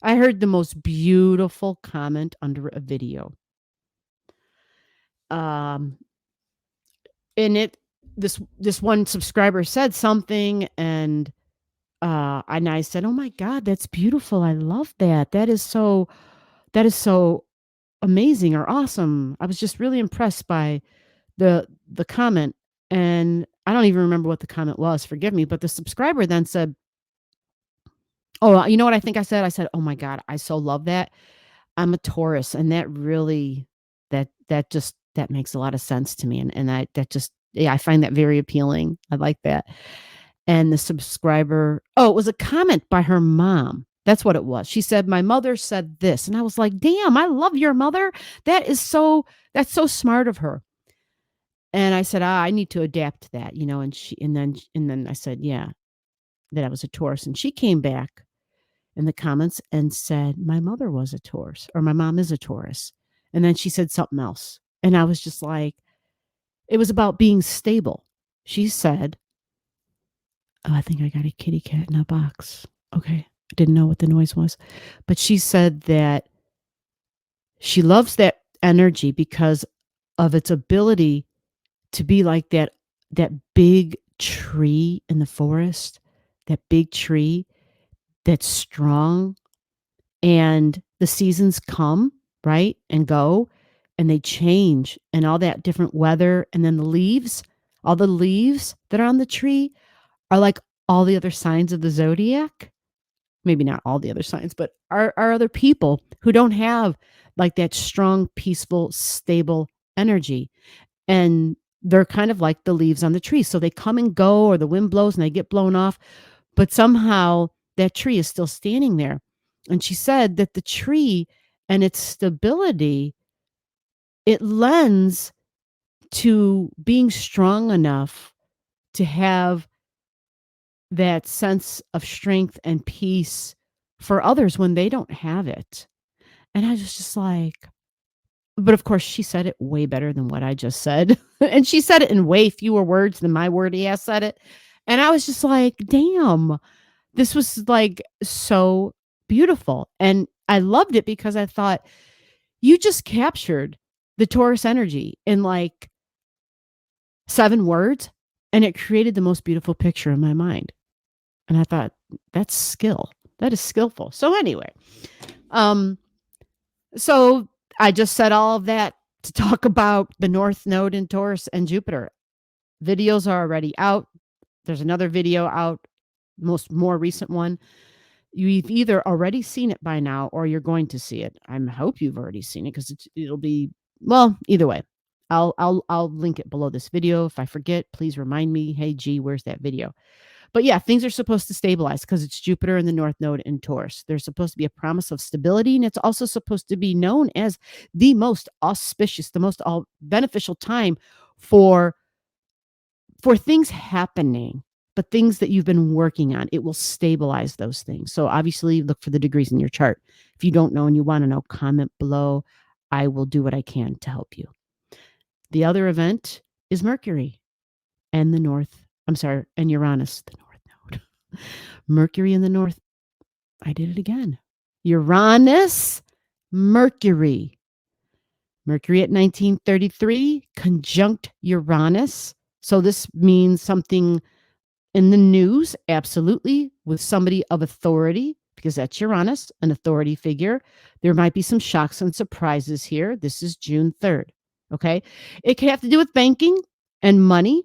I heard the most beautiful comment under a video. Um, and this one subscriber said something, and I said, "Oh my God, that's beautiful. I love that. That is so amazing or awesome." I was just really impressed by the comment, and I don't even remember what the comment was, forgive me, but the subscriber then said, "Oh, you know what I think I said?" I said, "Oh my God, I so love that. I'm a Taurus, and that really that makes a lot of sense to me, and I that just yeah, I find that very appealing. I like that." And the subscriber oh, it was a comment by her mom. That's what it was. She said, "My mother said this." And I was like, "Damn, I love your mother. That's so smart of her." And I said, I need to adapt to that, and then I said, "Yeah, that I was a Taurus." And she came back in the comments and said, "My mother was a Taurus, or my mom is a Taurus." And then she said something else. And I was just like, it was about being stable. She said, "Oh, I think I got a kitty cat in a box." Okay. I didn't know what the noise was. But she said that she loves that energy because of its ability to be like that big tree in the forest, that big tree that's strong, and the seasons come, right? And go, and they change, and all that different weather, and then all the leaves that are on the tree are like all the other signs of the zodiac. Maybe not all the other signs, but are other people who don't have like that strong, peaceful, stable energy. And they're kind of like the leaves on the tree. So they come and go, or the wind blows and they get blown off, but somehow that tree is still standing there. And she said that the tree and its stability, it lends to being strong enough to have that sense of strength and peace for others when they don't have it. And I was just like, but of course, she said it way better than what I just said. And she said it in way fewer words than my wordy ass said it. And I was just like, damn, this was like so beautiful. And I loved it because I thought, you just captured the Taurus energy in like 7 words, and it created the most beautiful picture in my mind. And I thought, that's skill. That is skillful. So anyway, um, so I just said all of that to talk about the North Node in Taurus and Jupiter. Videos are already out. There's another video out, more recent one. You've either already seen it by now or you're going to see it. I hope you've already seen it because it'll be, well, either way. I'll link it below this video. If I forget, please remind me. Hey, G, where's that video? But yeah, things are supposed to stabilize because it's Jupiter in the North Node in Taurus. There's supposed to be a promise of stability, and it's also supposed to be known as the most auspicious, the most beneficial time for things happening, but things that you've been working on. It will stabilize those things. So obviously, look for the degrees in your chart. If you don't know and you want to know, comment below. I will do what I can to help you. The other event is Mercury and and Uranus, the North Node. Mercury in the North. I did it again. Uranus, Mercury. Mercury at 1933 conjunct Uranus. So this means something in the news, absolutely, with somebody of authority, because that's Uranus, an authority figure. There might be some shocks and surprises here. This is June 3rd. Okay. It can have to do with banking and money.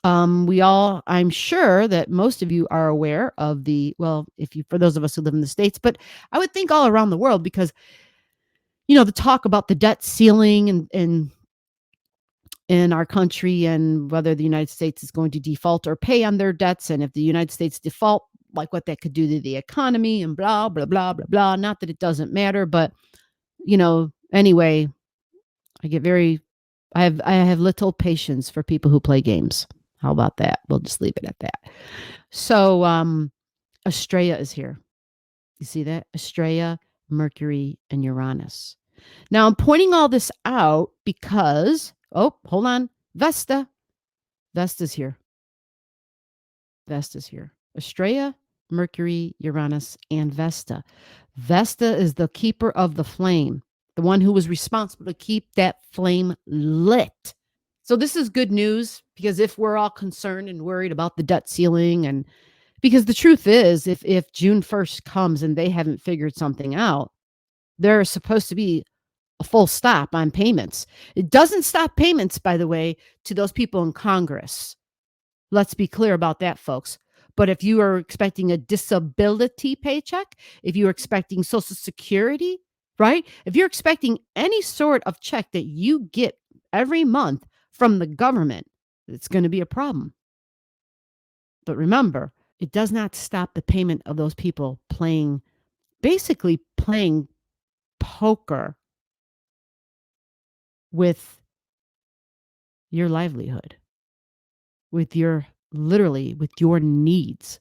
I'm sure that most of you are aware of for those of us who live in the States, but I would think all around the world, because, the talk about the debt ceiling and in our country, and whether the United States is going to default or pay on their debts. And if the United States default, like what that could do to the economy and blah, blah, blah, blah, blah. Not that it doesn't matter, but, anyway, I have little patience for people who play games. How about that? We'll just leave it at that. So, Estrella is here. You see that? Estrella, Mercury, and Uranus. Now, I'm pointing all this out because, hold on. Vesta's here. Estrella, Mercury, Uranus, and Vesta. Vesta is the keeper of the flame, the one who was responsible to keep that flame lit. So this is good news because if we're all concerned and worried about the debt ceiling, and because the truth is if June 1st comes and they haven't figured something out, there's supposed to be a full stop on payments. It doesn't stop payments, by the way, to those people in Congress. Let's be clear about that, folks. But if you are expecting a disability paycheck, if you're expecting Social Security, right? If you're expecting any sort of check that you get every month from the government, it's going to be a problem. But remember, it does not stop the payment of those people basically playing poker with your livelihood, with your literally with your needs,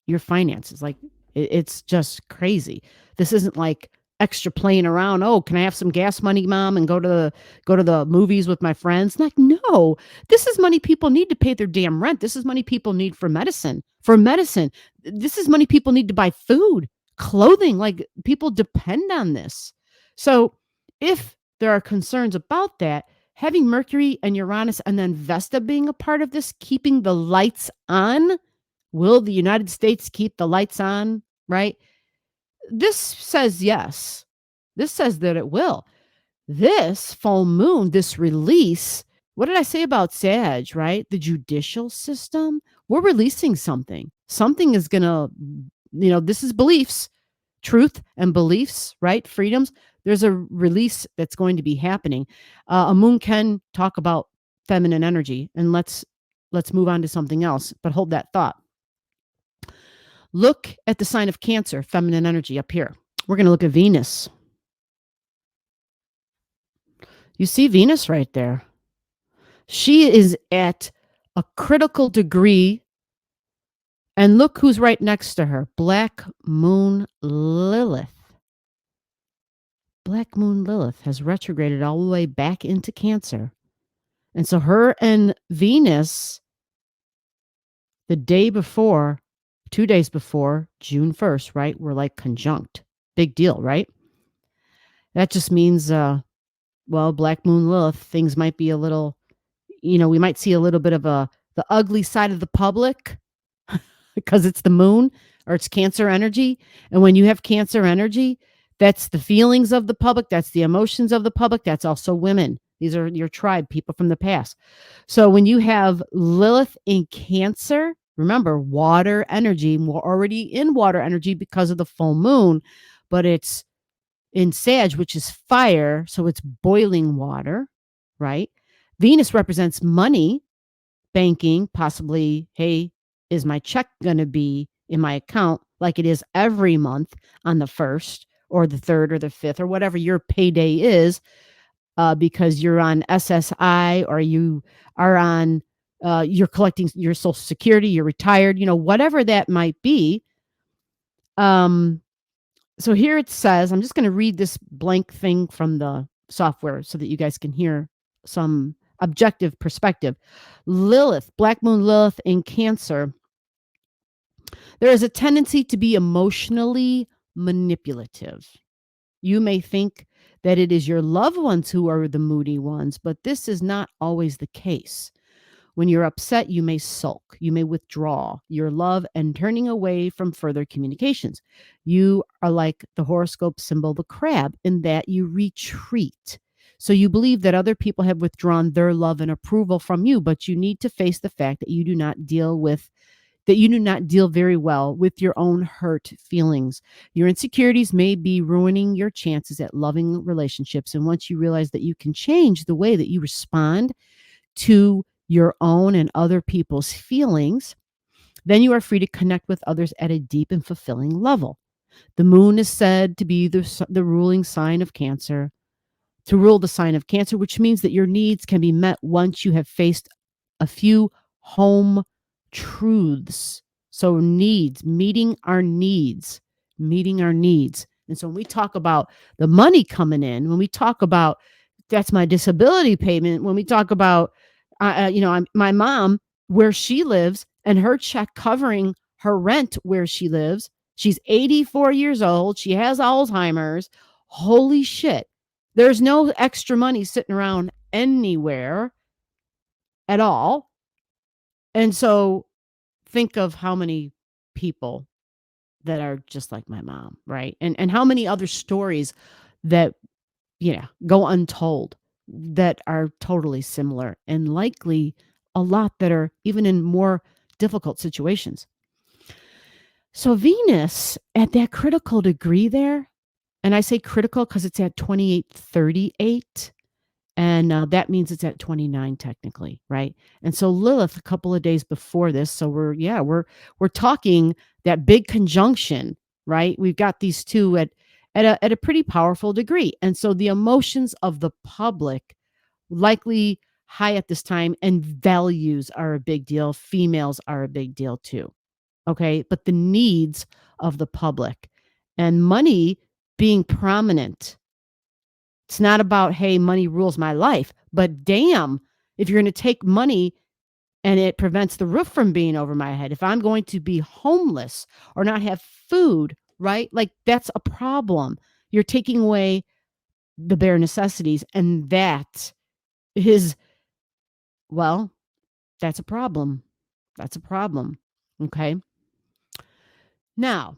your finances. Like it's just crazy. This isn't like extra playing around. Oh, can I have some gas money, mom, and go to the movies with my friends? Like, no, this is money people need to pay their damn rent. This is money people need for medicine. For medicine, this is money people need to buy food, clothing. Like people depend on this. So, if there are concerns about that, having Mercury and Uranus and then Vesta being a part of this, keeping the lights on. Will the United States keep the lights on? Right? This says yes. This says that it will. This full moon, this release, what did I say about Sag, right? The judicial system. We're releasing something. Something is going to, this is beliefs, truth and beliefs, right? Freedoms. There's a release that's going to be happening. A moon can talk about feminine energy, and let's move on to something else, but hold that thought. Look at the sign of Cancer, feminine energy up here. We're going to look at Venus. You see Venus right there. She is at a critical degree. And look who's right next to her, Black Moon Lilith. Black Moon Lilith has retrograded all the way back into Cancer. And so her and Venus, the day before, 2 days before, June 1st, right? We're like conjunct. Big deal, right? That just means, Black Moon Lilith, things might be a little, we might see a little bit of the ugly side of the public because it's the moon or it's Cancer energy. And when you have Cancer energy, that's the feelings of the public. That's the emotions of the public. That's also women. These are your tribe, people from the past. So when you have Lilith in Cancer, remember, water energy, we're already in water energy because of the full moon, but it's in Sag, which is fire, so it's boiling water, right? Venus represents money, banking, possibly, hey, is my check going to be in my account like it is every month on the 1st or the 3rd or the 5th or whatever your payday is, because you're on SSI or you are on, you're collecting your Social Security, you're retired, whatever that might be. So here it says, I'm just going to read this blank thing from the software so that you guys can hear some objective perspective. Lilith, Black Moon Lilith in Cancer. There is a tendency to be emotionally manipulative. You may think that it is your loved ones who are the moody ones, but this is not always the case. When you're upset, you may sulk, you may withdraw your love and turning away from further communications. You are like the horoscope symbol, the crab, in that you retreat. So you believe that other people have withdrawn their love and approval from you, but you need to face the fact that you do not deal very well with your own hurt feelings. Your insecurities may be ruining your chances at loving relationships. And once you realize that you can change the way that you respond to your own and other people's feelings, then you are free to connect with others at a deep and fulfilling level. The moon is said to be the ruling sign of Cancer, to rule the sign of Cancer, which means that your needs can be met once you have faced a few home truths. So meeting our needs. And so when we talk about the money coming in, when we talk about that's my disability payment, when we talk about my mom, where she lives and her check covering her rent where she lives. She's 84 years old. She has Alzheimer's. Holy shit. There's no extra money sitting around anywhere at all. And so think of how many people that are just like my mom, right? And how many other stories that go untold that are totally similar, and likely a lot that are even in more difficult situations. So Venus at that critical degree there, and I say critical because it's at 2838. And that means it's at 29 technically, right? And so Lilith a couple of days before this, so we're talking that big conjunction, right? We've got these two at a pretty powerful degree. And so the emotions of the public likely high at this time, and values are a big deal. Females are a big deal too. Okay? But the needs of the public and money being prominent, it's not about, hey, money rules my life, but damn, if you're going to take money and it prevents the roof from being over my head, if I'm going to be homeless or not have food, right? Like that's a problem. You're taking away the bare necessities, and that is, well, that's a problem. That's a problem. Okay. Now,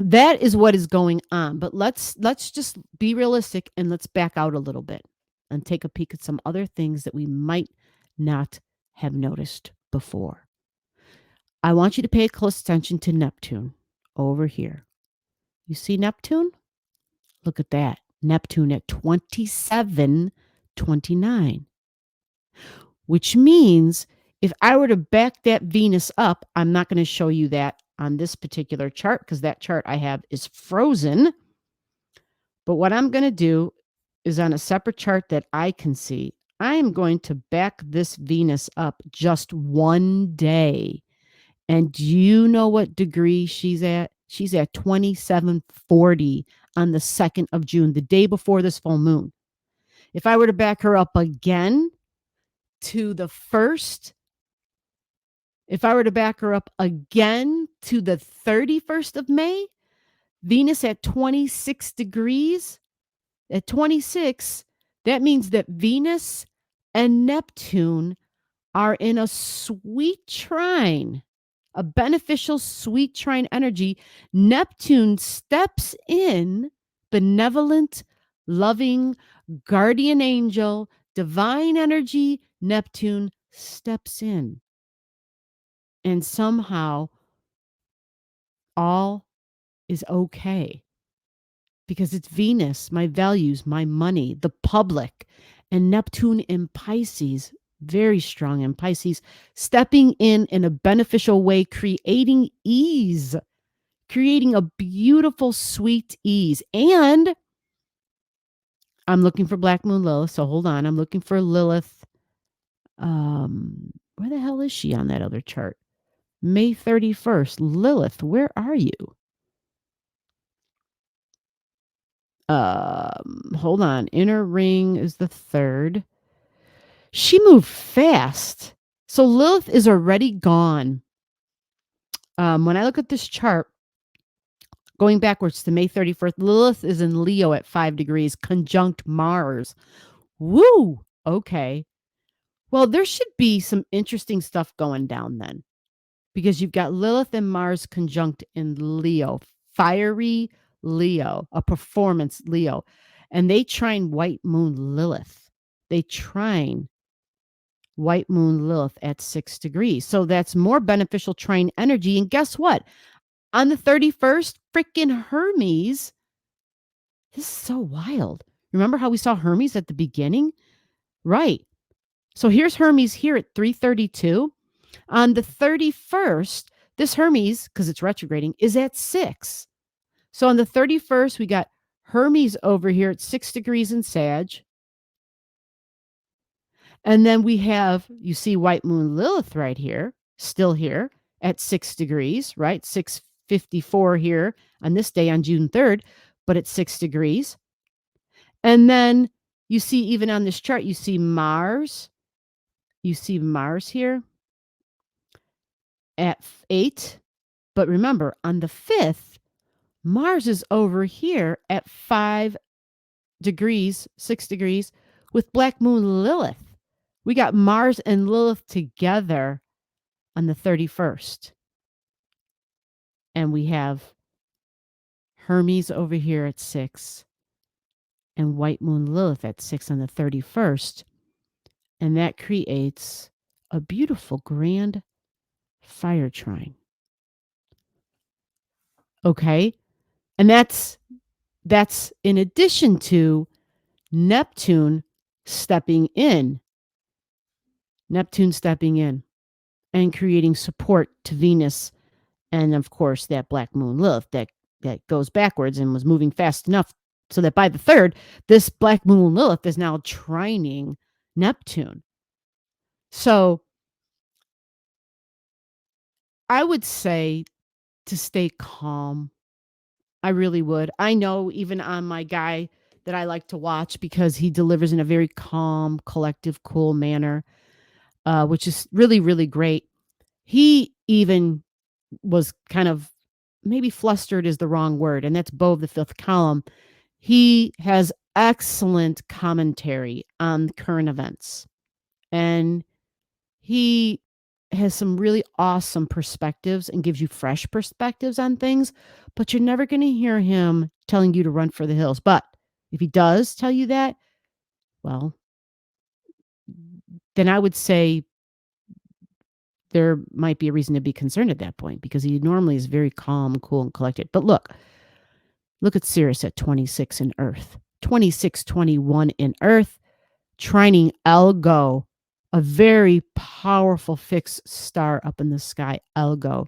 that is what is going on. But let's just be realistic, and let's back out a little bit and take a peek at some other things that we might not have noticed before. I want you to pay close attention to Neptune over here. You see Neptune? Look at that. Neptune at 2729, which means if I were to back that Venus up, I'm not going to show you that on this particular chart because that chart I have is frozen. But what I'm going to do is on a separate chart that I can see, I'm going to back this Venus up just one day. And do you know what degree she's at? She's at 2740 on the 2nd of June, the day before this full moon. If I were to back her up again to the 1st, if I were to back her up again to the 31st of May, Venus at 26 degrees, at 26, that means that Venus and Neptune are in a sweet trine, a beneficial sweet trine energy. Neptune steps in, benevolent, loving, guardian angel, divine energy. Neptune steps in. And somehow all is okay because it's Venus, my values, my money, the public, and Neptune in Pisces, very strong in Pisces, stepping in a beneficial way, creating ease, creating a beautiful, sweet ease. And I'm looking for Black Moon Lilith, so hold on. I'm looking for Lilith. Where the hell is she on that other chart? May 31st. Lilith, where are you? Hold on. Inner ring is the 3rd. She moved fast. So Lilith is already gone. When I look at this chart, going backwards to May 31st, Lilith is in Leo at 5 degrees, conjunct Mars. Woo! Okay. Well, there should be some interesting stuff going down then, because you've got Lilith and Mars conjunct in Leo, fiery Leo, a performance Leo, and they trine White Moon Lilith. They trine White Moon Lilith at 6 degrees. So that's more beneficial trine energy. And guess what? On the 31st, freaking Hermes. This is so wild. Remember how we saw Hermes at the beginning? Right. So here's Hermes here at 332. On the 31st, this Hermes, because it's retrograding, is at 6. So on the 31st, we got Hermes over here at 6 degrees in Sag. And then we have, you see White Moon Lilith right here, still here at 6 degrees, right? 6:54 here on this day on June 3rd, but at 6 degrees. And then you see, even on this chart, you see Mars. You see Mars here at 8. But remember, on the 5th, Mars is over here at 5 degrees, 6 degrees with Black Moon Lilith. We got Mars and Lilith together on the 31st. And we have Hermes over here at 6 and White Moon Lilith at 6 on the 31st. And that creates a beautiful grand fire trine. Okay? And that's in addition to Neptune stepping in. Neptune stepping in and creating support to Venus, and of course that Black Moon Lilith that goes backwards and was moving fast enough so that by the 3rd, this Black Moon Lilith is now trining Neptune. So I would say to stay calm. I really would. I know even on my guy that I like to watch because he delivers in a very calm, collective, cool manner, which is really, really great. He even was kind of maybe flustered is the wrong word, and that's Beau of the 5th column. He has excellent commentary on current events, and he has some really awesome perspectives and gives you fresh perspectives on things, but you're never going to hear him telling you to run for the hills. But if he does tell you that, well, then I would say there might be a reason to be concerned at that point because he normally is very calm, cool, and collected. But look at Sirius at 26 in Earth, 2621 in Earth, trining Elgo, a very powerful fixed star up in the sky, Elgo,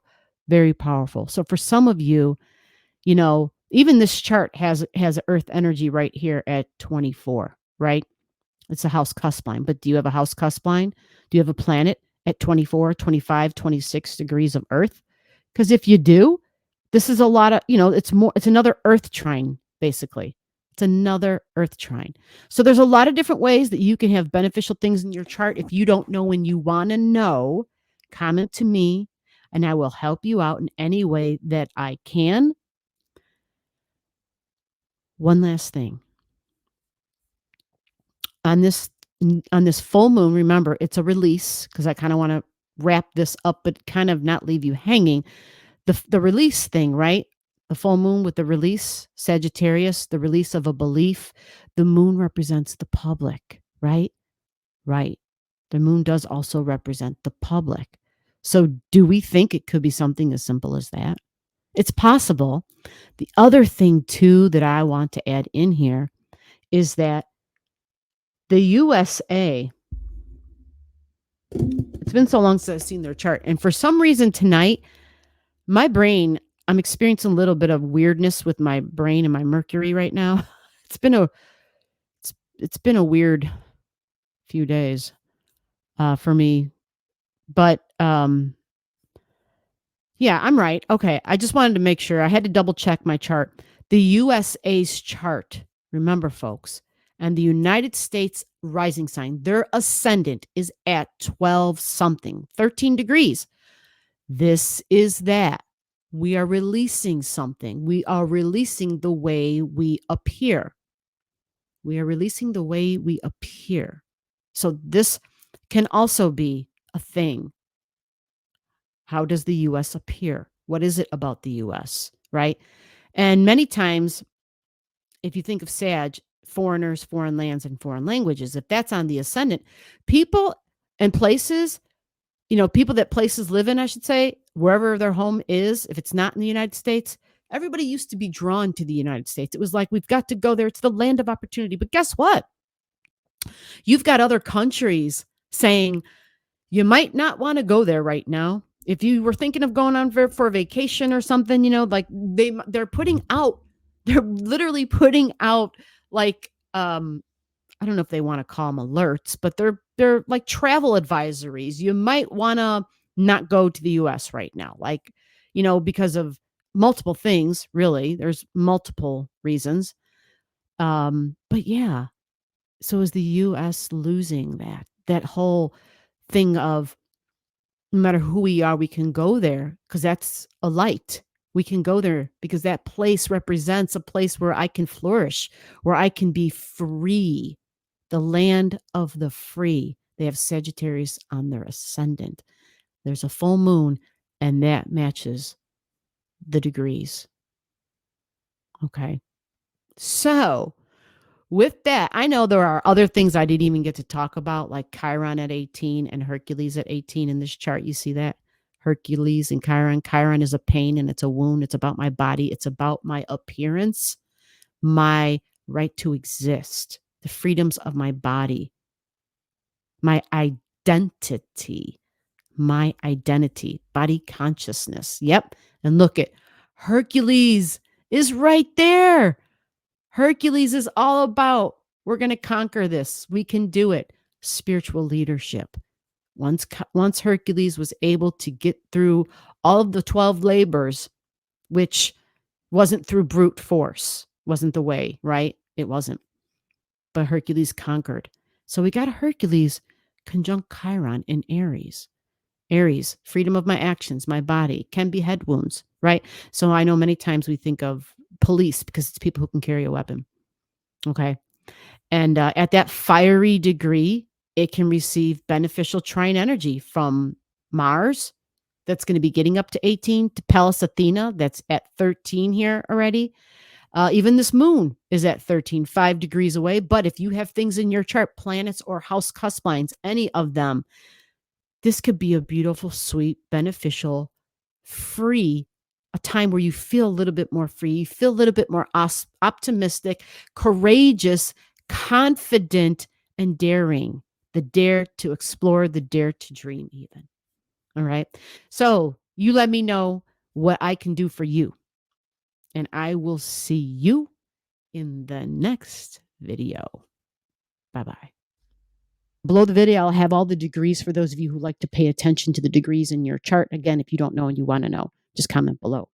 very powerful. So for some of you, even this chart has Earth energy right here at 24, right? It's a house cusp line. But do you have a house cusp line? Do you have a planet at 24, 25, 26 degrees of Earth? Because if you do, this is a lot of, it's another Earth trine, basically. It's another Earth trine. So there's a lot of different ways that you can have beneficial things in your chart. If you don't know and you want to know, comment to me and I will help you out in any way that I can. One last thing. On this full moon, remember, it's a release because I kind of want to wrap this up but kind of not leave you hanging. The release thing, right? The full moon with the release, Sagittarius, the release of a belief. The moon represents the public, right? Right. The moon does also represent the public. So do we think it could be something as simple as that? It's possible. The other thing, too, that I want to add in here is that the USA, it's been so long since I've seen their chart. And for some reason tonight, my brain, I'm experiencing a little bit of weirdness with my brain and my Mercury right now. It's been a weird few days for me. But yeah, I'm right. Okay. I just wanted to make sure. I had to double check my chart. The USA's chart, remember, folks, and the United States rising sign, their ascendant is at 12 something, 13 degrees. This is that. We are releasing something. We are releasing the way we appear. We are releasing the way we appear. So this can also be a thing. How does the U.S. appear? What is it about the U.S., right? And many times, if you think of Sag, foreigners, foreign lands, and foreign languages, if that's on the ascendant, people and places, people that places live in, I should say, wherever their home is, if it's not in the United States, everybody used to be drawn to the United States. It was like, we've got to go there. It's the land of opportunity. But guess what? You've got other countries saying, you might not want to go there right now. If you were thinking of going on for a vacation or something, like they're literally putting out like, I don't know if they want to call them alerts, but they're like travel advisories. You might want to not go to the US right now, like, because of multiple things, really. There's multiple reasons. But yeah, so is the US losing that whole thing of No matter who we are, we can go there because that's a light. We can go there because that place represents a place where I can flourish, where I can be free, the land of the free. They have Sagittarius on their ascendant. There's a full moon, and that matches the degrees. Okay. So, with that, I know there are other things I didn't even get to talk about, like Chiron at 18 and Hercules at 18 in this chart. You see that? Hercules and Chiron. Chiron is a pain and it's a wound. It's about my body. It's about my appearance, my right to exist, the freedoms of my body, my identity, body consciousness. Yep. And look at Hercules is right there. Hercules is all about, we're going to conquer this. We can do it. Spiritual leadership. Once Hercules was able to get through all of the 12 labors, which wasn't through brute force, wasn't the way, right? It wasn't. But Hercules conquered. So we got Hercules conjunct Chiron in Aries. Aries, freedom of my actions, my body, can be head wounds, right? So I know many times we think of police because it's people who can carry a weapon. Okay. And at that fiery degree, it can receive beneficial trine energy from Mars, that's going to be getting up to 18, to Pallas Athena, that's at 13 here already. Even this moon is at 13, 5 degrees away. But if you have things in your chart, planets or house cusp lines, any of them, this could be a beautiful, sweet, beneficial, free, a time where you feel a little bit more free, you feel a little bit more optimistic, courageous, confident, and daring. The dare to explore, the dare to dream, even. All right. So you let me know what I can do for you, and I will see you in the next video. Bye-bye. Below the video, I'll have all the degrees for those of you who like to pay attention to the degrees in your chart. Again, if you don't know and you want to know, just comment below.